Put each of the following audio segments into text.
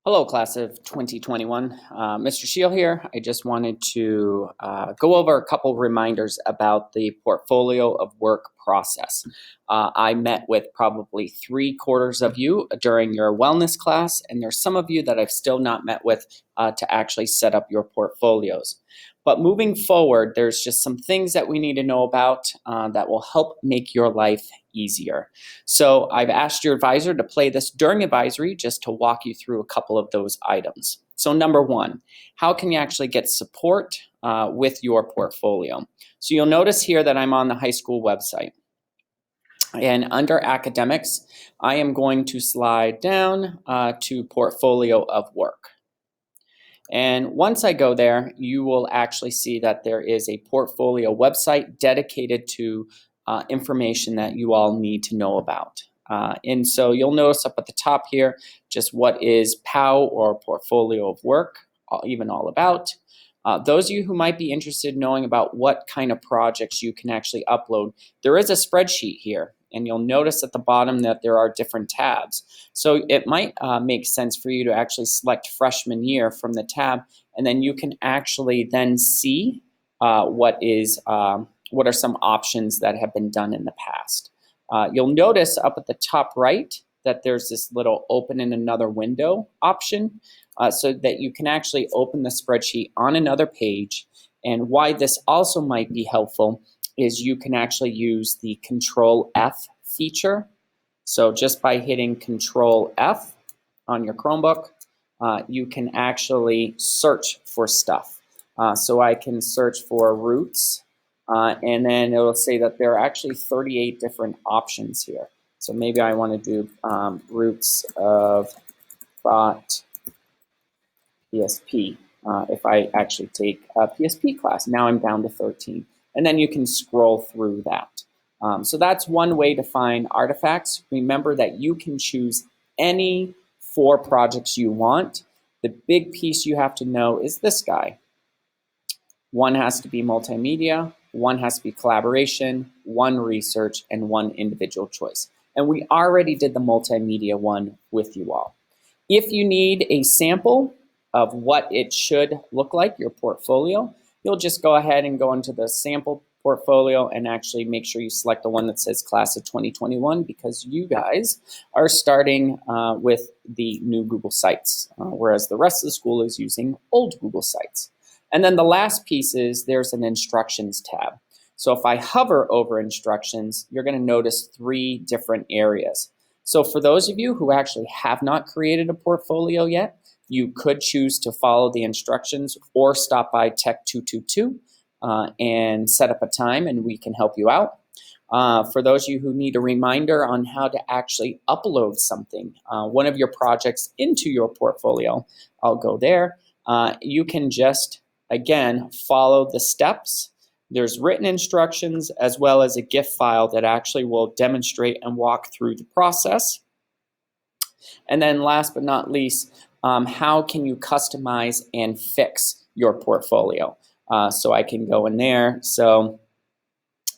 Hello, class of 2021. Mr. Shield here. I just wanted to go over a couple reminders about the portfolio of work process. I met with probably 3/4 of you during your wellness class, and there's some of you that I've still not met with to actually set up your portfolios. But moving forward, there's just some things that we need to know about that will help make your life easier. So I've asked your advisor to play this during advisory just to walk you through a couple of those items. So number one, how can you actually get support with your portfolio? So you'll notice here that I'm on the high school website. And under academics, I am going to slide down to portfolio of work. And once I go there, you will actually see that there is a portfolio website dedicated to information that you all need to know about. And so you'll notice up at the top here just what is POW or portfolio of work, even all about. Those of you who might be interested in knowing about what kind of projects you can actually upload, there is a spreadsheet here. And you'll notice at the bottom that there are different tabs. So it might make sense for you to actually select freshman year from the tab, and then you can actually then see what are some options that have been done in the past. You'll notice up at the top right that there's this little open in another window option so that you can actually open the spreadsheet on another page. And why this also might be helpful is you can actually use the Control F feature. So just by hitting Control F on your Chromebook, you can actually search for stuff. So I can search for roots, and then it'll say that there are actually 38 different options here. So maybe I want to do roots of thought PSP. If I actually take a PSP class, now I'm down to 13. And then you can scroll through that. So that's one way to find artifacts. Remember that you can choose any 4 projects you want. The big piece you have to know is this guy. One has to be multimedia, one has to be collaboration, 1 research, and 1 individual choice. And we already did the multimedia one with you all. If you need a sample of what it should look like, your portfolio, you'll just go ahead and go into the sample portfolio and actually make sure you select the one that says class of 2021 because you guys are starting with the new Google Sites, whereas the rest of the school is using old Google Sites. And then the last piece is there's an instructions tab. So if I hover over instructions, you're going to notice 3 different areas. So for those of you who actually have not created a portfolio yet, you could choose to follow the instructions or stop by Tech 222 and set up a time and we can help you out. For those of you who need a reminder on how to actually upload something, one of your projects into your portfolio, I'll go there. You can just, again, follow the steps. There's written instructions as well as a GIF file that actually will demonstrate and walk through the process. And then last but not least, how can you customize and fix your portfolio? So I can go in there. So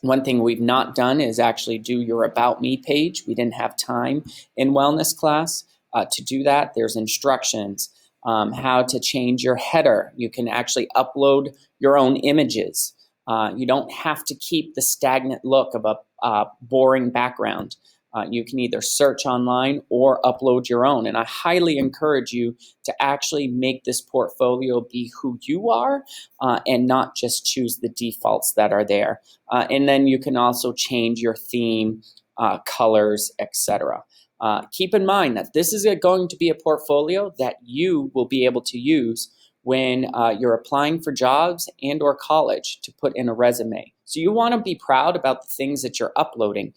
one thing we've not done is actually do your About Me page. We didn't have time in wellness class to do that. There's instructions, how to change your header. You can actually upload your own images. You don't have to keep the stagnant look of a boring background. You can either search online or upload your own. And I highly encourage you to actually make this portfolio be who you are and not just choose the defaults that are there. And then you can also change your theme, colors, etc. Keep in mind that this is going to be a portfolio that you will be able to use when you're applying for jobs and or college to put in a resume. So you want to be proud about the things that you're uploading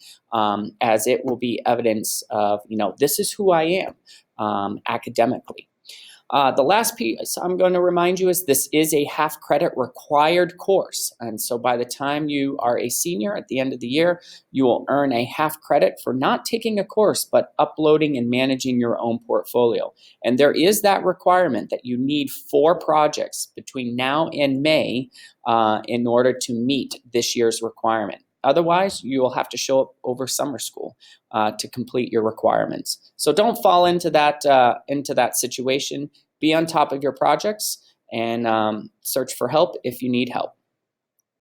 as it will be evidence of, this is who I am academically. The last piece I'm going to remind you is this is a half credit required course. And so by the time you are a senior at the end of the year, you will earn a half credit for not taking a course, but uploading and managing your own portfolio. And there is that requirement that you need 4 projects between now and May in order to meet this year's requirement. Otherwise, you will have to show up over summer school to complete your requirements. So don't fall into that situation. Be on top of your projects and search for help if you need help.